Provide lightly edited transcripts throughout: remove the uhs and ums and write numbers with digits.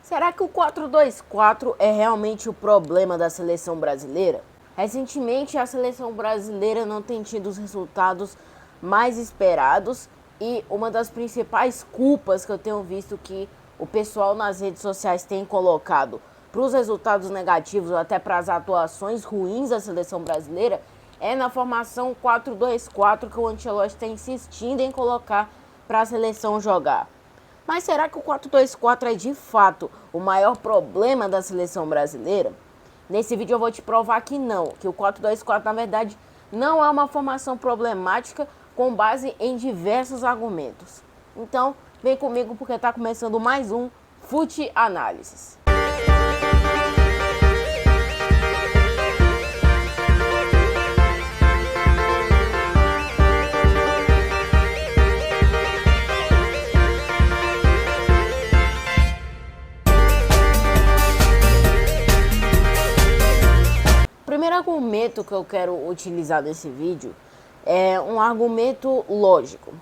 Será que o 4-2-4 é realmente o problema da seleção brasileira? Recentemente, a seleção brasileira não tem tido os resultados mais esperados e uma das principais culpas que eu tenho visto que o pessoal nas redes sociais tem colocado para os resultados negativos ou até para as atuações ruins da seleção brasileira é na formação 4-2-4 que o Ancelotti está insistindo em colocar para a seleção jogar. Mas será que o 4-2-4 é de fato o maior problema da seleção brasileira? Nesse vídeo eu vou te provar que não, que o 4-2-4 na verdade não é uma formação problemática com base em diversos argumentos. Então vem comigo porque está começando mais um Fute Análises. O primeiro argumento que eu quero utilizar nesse vídeo é um argumento lógico.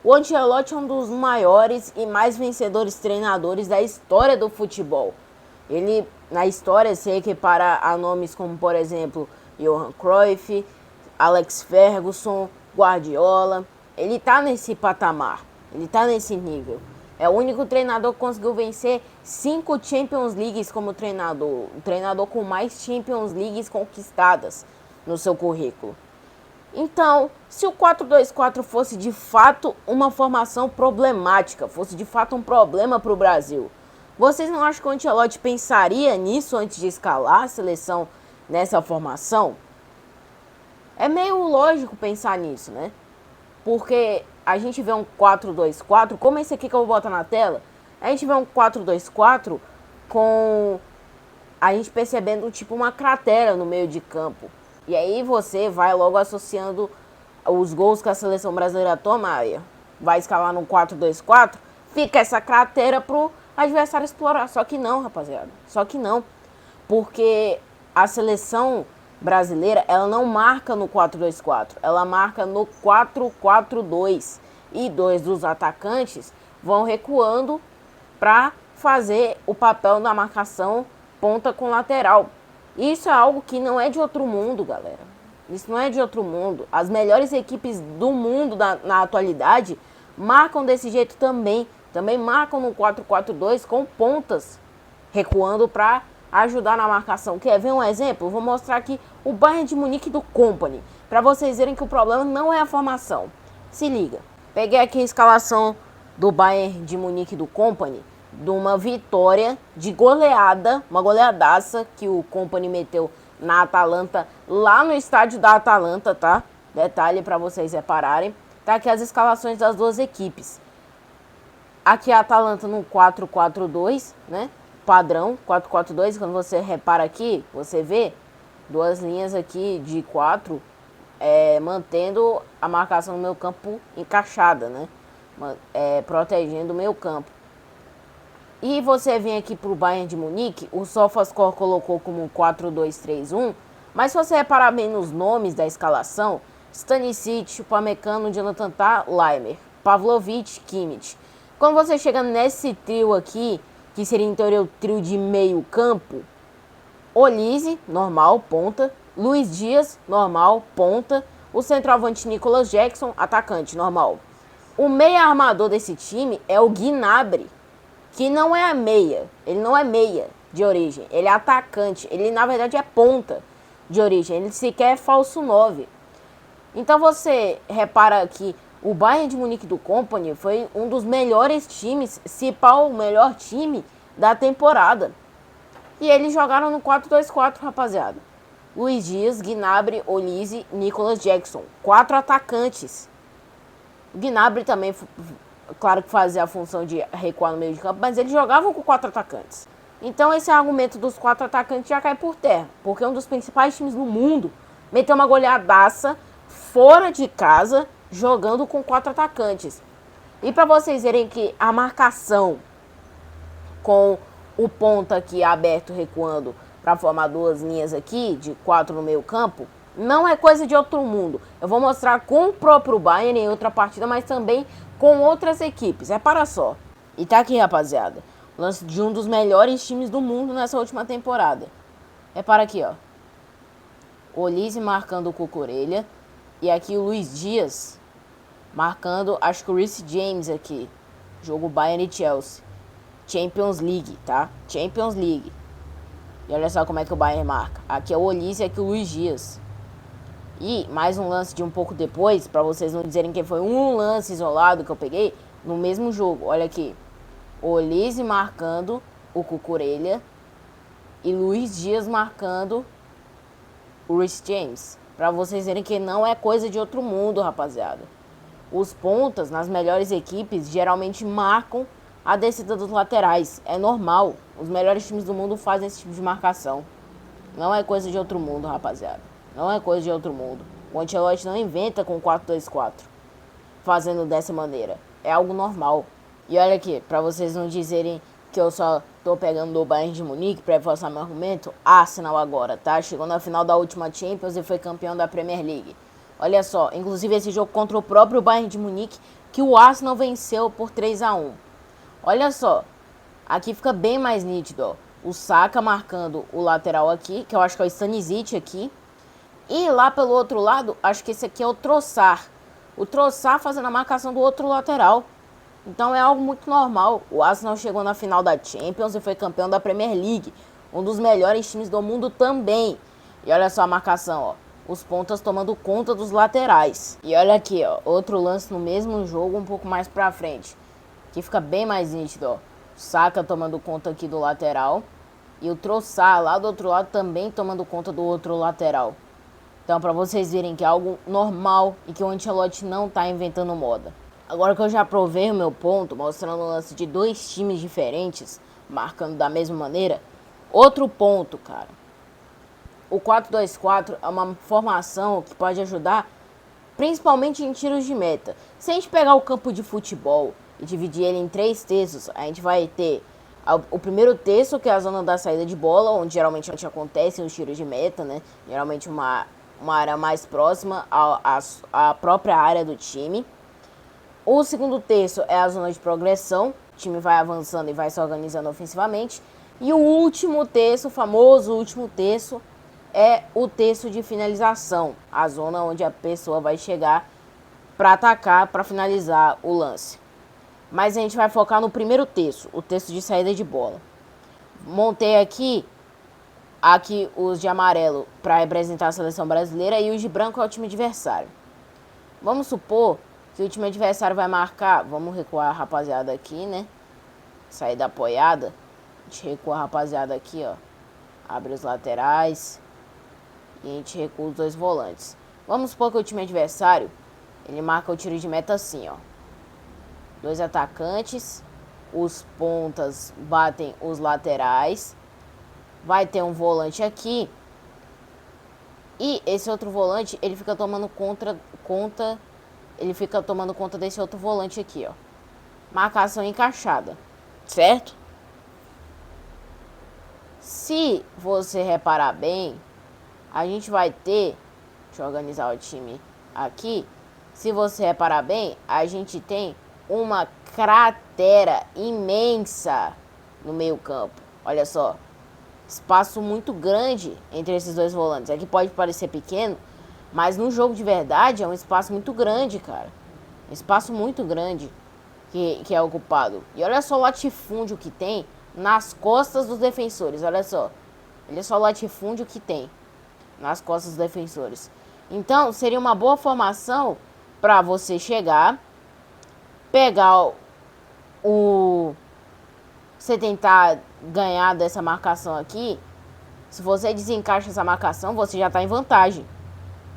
O Ancelotti é um dos maiores e mais vencedores treinadores da história do futebol. Ele, na história, se equipara a nomes como, por exemplo, Johan Cruyff, Alex Ferguson, Guardiola. Ele tá nesse patamar, ele tá nesse nível. É o único treinador que conseguiu vencer 5 Champions Leagues como treinador. O treinador com mais Champions Leagues conquistadas no seu currículo. Então, se o 4-2-4 fosse de fato uma formação problemática, fosse de fato um problema para o Brasil, vocês não acham que o Ancelotti pensaria nisso antes de escalar a seleção nessa formação? É meio lógico pensar nisso, né? Porque a gente vê um 4-2-4, como esse aqui que eu vou botar na tela, a gente vê um 4-2-4 com a gente percebendo tipo uma cratera no meio de campo. E aí você vai logo associando os gols que a seleção brasileira toma, vai escalar no 4-2-4, fica essa cratera pro adversário explorar. Só que não, rapaziada, só que não. Porque a seleção brasileira, ela não marca no 4-2-4, ela marca no 4-4-2. E dois dos atacantes vão recuando para fazer o papel na marcação ponta com lateral. Isso é algo que não é de outro mundo, galera. Isso não é de outro mundo. As melhores equipes do mundo na atualidade marcam desse jeito também. Também marcam no 4-4-2 com pontas recuando para ajudar na marcação. Quer ver um exemplo? Vou mostrar aqui o Bayern de Munique do Kompany, para vocês verem que o problema não é a formação. Se liga. Peguei aqui a escalação do Bayern de Munique do Kompany, de uma vitória de goleada, uma goleadaça que o Kompany meteu na Atalanta, lá no estádio da Atalanta, tá? Detalhe para vocês repararem. Tá aqui as escalações das duas equipes. Aqui a Atalanta no 4-4-2, né? Padrão 4-4-2, quando você repara aqui, você vê duas linhas aqui de 4, mantendo a marcação do meio campo encaixada, né? Protegendo o meio campo. E você vem aqui para o Bayern de Munique, o SofaScore colocou como 4-2-3-1, mas se você reparar bem nos nomes da escalação, Stanisic, Upamecano, Jonathan Tah, Laimer, Pavlovic, Kimmich. Quando você chega nesse trio aqui, que seria em teoria o trio de meio campo, Olise, normal, ponta, Luiz Dias, normal, ponta, o centroavante Nicolas Jackson, atacante, normal. O meia armador desse time é o Gnabry, que não é a meia, ele não é meia de origem, ele é atacante, ele na verdade é ponta de origem, ele sequer é falso 9. Então você repara que o Bayern de Munique do Kompany foi um dos melhores times, se pá o melhor time da temporada. E eles jogaram no 4-2-4, rapaziada. Luiz Dias, Gnabry, Olise, Nicolas Jackson, 4 atacantes. O Gnabry também, claro que fazia a função de recuar no meio de campo, mas eles jogavam com 4 atacantes. Então esse argumento dos 4 atacantes já cai por terra, porque um dos principais times do mundo meteu uma goleadaça fora de casa, jogando com 4 atacantes. E para vocês verem que a marcação com o ponta aqui aberto recuando para formar duas linhas aqui de 4 no meio campo, não é coisa de outro mundo. Eu vou mostrar com o próprio Bayern em outra partida, mas também com outras equipes. Repara só. E tá aqui, rapaziada. Lance de um dos melhores times do mundo nessa última temporada. Repara aqui, ó. Olise marcando o Cucurella. E aqui o Luiz Dias marcando, acho que o Reece James aqui. Jogo Bayern e Chelsea. Champions League, tá? Champions League. E olha só como é que o Bayern marca. Aqui é o Olise e aqui o Luiz Dias. E mais um lance de um pouco depois, pra vocês não dizerem que foi um lance isolado que eu peguei no mesmo jogo. Olha aqui. Olise marcando o Cucurella e Luiz Dias marcando o Reece James. Pra vocês verem que não é coisa de outro mundo, rapaziada. Os pontas nas melhores equipes geralmente marcam a descida dos laterais. É normal. Os melhores times do mundo fazem esse tipo de marcação. Não é coisa de outro mundo, rapaziada. Não é coisa de outro mundo. O Ancelotti não inventa com 4-2-4 fazendo dessa maneira. É algo normal. E olha aqui, pra vocês não dizerem que eu só tô pegando do Bayern de Munique pra reforçar meu argumento, Arsenal agora, tá? Chegou na final da última Champions e foi campeão da Premier League. Olha só, inclusive esse jogo contra o próprio Bayern de Munique, que o Arsenal venceu por 3-1. Olha só, aqui fica bem mais nítido, ó. O Saka marcando o lateral aqui, que eu acho que é o Stanisic aqui. E lá pelo outro lado, acho que esse aqui é o Trossard. O Trossard fazendo a marcação do outro lateral. Então é algo muito normal. O Arsenal chegou na final da Champions e foi campeão da Premier League. Um dos melhores times do mundo também. E olha só a marcação, ó. Os pontas tomando conta dos laterais. E olha aqui, ó. Outro lance no mesmo jogo, um pouco mais pra frente. Que fica bem mais nítido, ó. Saka tomando conta aqui do lateral. E o Trossard lá do outro lado também tomando conta do outro lateral. Então, pra vocês verem que é algo normal e que o Ancelotti não tá inventando moda. Agora que eu já provei o meu ponto, mostrando o lance de dois times diferentes, marcando da mesma maneira, outro ponto, cara. O 4-2-4 é uma formação que pode ajudar, principalmente em tiros de meta. Se a gente pegar o campo de futebol e dividir ele em 3 terços, a gente vai ter o primeiro terço, que é a zona da saída de bola, onde geralmente acontecem os tiros de meta, né? Geralmente uma área mais próxima à própria área do time. O segundo terço é a zona de progressão, o time vai avançando e vai se organizando ofensivamente. E o último terço, o famoso último terço, é o terço de finalização, a zona onde a pessoa vai chegar para atacar, para finalizar o lance. Mas a gente vai focar no primeiro terço, o terço de saída de bola. Montei aqui os de amarelo para representar a seleção brasileira e os de branco é o time adversário. Vamos supor que o time adversário vai marcar. Vamos recuar a rapaziada aqui, né? Saída apoiada. A gente recua a rapaziada aqui, ó. Abre os laterais. E a gente recua os dois volantes. Vamos supor que o time adversário, ele marca o tiro de meta assim, ó. 2 atacantes. Os pontas batem os laterais. Vai ter um volante aqui. E esse outro volante, ele fica tomando conta. Ele fica tomando conta desse outro volante aqui, ó. Marcação encaixada, certo? Se você reparar bem, a gente vai ter... Deixa eu organizar o time aqui. Se você reparar bem, a gente tem uma cratera imensa no meio campo. Olha só. Espaço muito grande entre esses dois volantes. Aqui pode parecer pequeno, mas no jogo de verdade é um espaço muito grande, cara. Um espaço muito grande que é ocupado. E olha só o latifúndio que tem nas costas dos defensores. Olha só. Olha só o latifúndio que tem nas costas dos defensores. Então, seria uma boa formação para você chegar, pegar você tentar ganhar dessa marcação aqui. Se você desencaixa essa marcação, você já está em vantagem.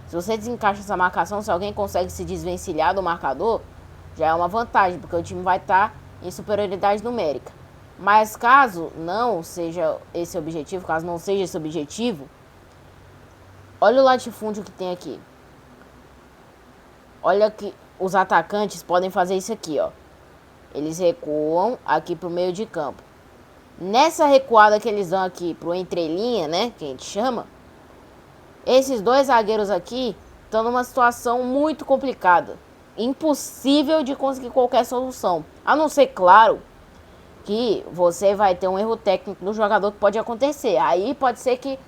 Se você desencaixa essa marcação, se alguém consegue se desvencilhar do marcador, já é uma vantagem, porque o time vai estar em superioridade numérica. Mas caso não seja esse o objetivo, caso não seja esse o objetivo, olha o latifúndio que tem aqui. Olha que os atacantes podem fazer isso aqui, ó. Eles recuam aqui pro meio de campo. Nessa recuada que eles dão aqui pro entrelinha, né, que a gente chama, esses dois zagueiros aqui estão numa situação muito complicada. Impossível de conseguir qualquer solução. A não ser, claro, que você vai ter um erro técnico do jogador que pode acontecer. Aí pode ser que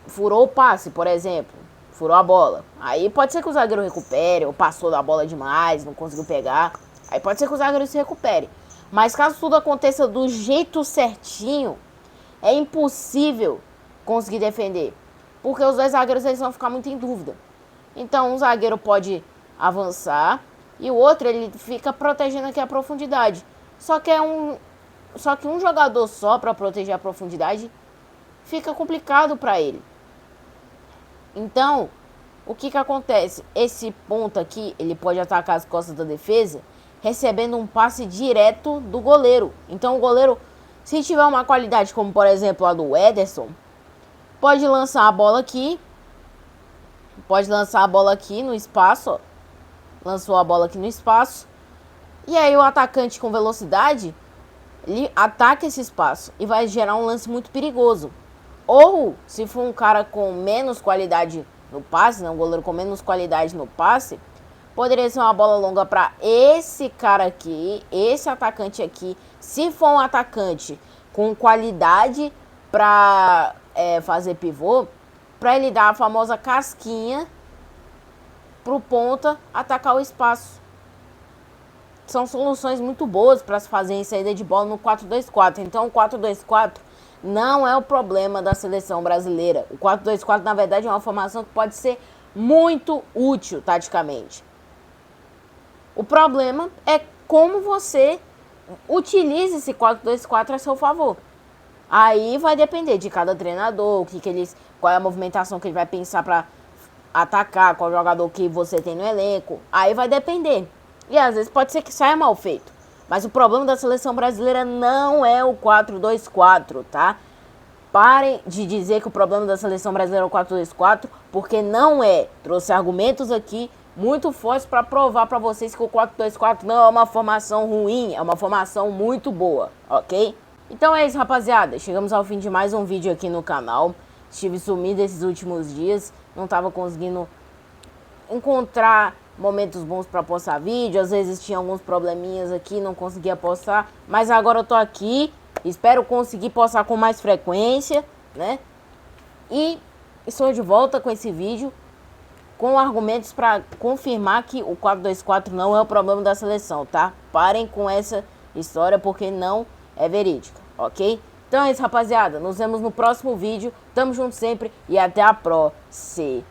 furou o passe, por exemplo, furou a bola. Aí pode ser que o zagueiro recupere, ou passou da bola demais, não conseguiu pegar. Aí pode ser que o zagueiro se recupere. Mas caso tudo aconteça do jeito certinho, é impossível conseguir defender. Porque os dois zagueiros eles vão ficar muito em dúvida. Então um zagueiro pode avançar e o outro ele fica protegendo aqui a profundidade. Só que um jogador só para proteger a profundidade fica complicado para ele. Então, o que acontece? Esse ponto aqui, ele pode atacar as costas da defesa, recebendo um passe direto do goleiro. Então, o goleiro, se tiver uma qualidade como, por exemplo, a do Ederson, pode lançar a bola aqui. Pode lançar a bola aqui no espaço, ó. Lançou a bola aqui no espaço. E aí o atacante com velocidade, ele ataca esse espaço e vai gerar um lance muito perigoso. Ou, se for um cara com menos qualidade no passe, né, um goleiro com menos qualidade no passe, poderia ser uma bola longa para esse cara aqui, esse atacante aqui. Se for um atacante com qualidade para fazer pivô, para ele dar a famosa casquinha pro ponta atacar o espaço. São soluções muito boas para se fazer em saída de bola no 4-2-4. Então o 4-2-4 não é o problema da seleção brasileira. O 4-2-4 na verdade é uma formação que pode ser muito útil taticamente. O problema é como você utiliza esse 4-2-4 a seu favor. Aí vai depender de cada treinador, qual é a movimentação que ele vai pensar para atacar, qual jogador que você tem no elenco. Aí vai depender. E às vezes pode ser que saia mal feito. Mas o problema da seleção brasileira não é o 4-2-4, tá? Parem de dizer que o problema da seleção brasileira é o 4-2-4, porque não é. Trouxe argumentos aqui muito fortes para provar para vocês que o 4-2-4 não é uma formação ruim, é uma formação muito boa, ok? Então é isso, rapaziada. Chegamos ao fim de mais um vídeo aqui no canal. Estive sumido esses últimos dias, não estava conseguindo encontrar momentos bons para postar vídeo. Às vezes tinha alguns probleminhas aqui, não conseguia postar, mas agora eu tô aqui. Espero conseguir postar com mais frequência, né? E estou de volta com esse vídeo com argumentos para confirmar que o 4-2-4 não é o problema da seleção, tá? Parem com essa história porque não é verídica, ok? Então é isso, rapaziada. Nos vemos no próximo vídeo. Tamo junto sempre e até a próxima.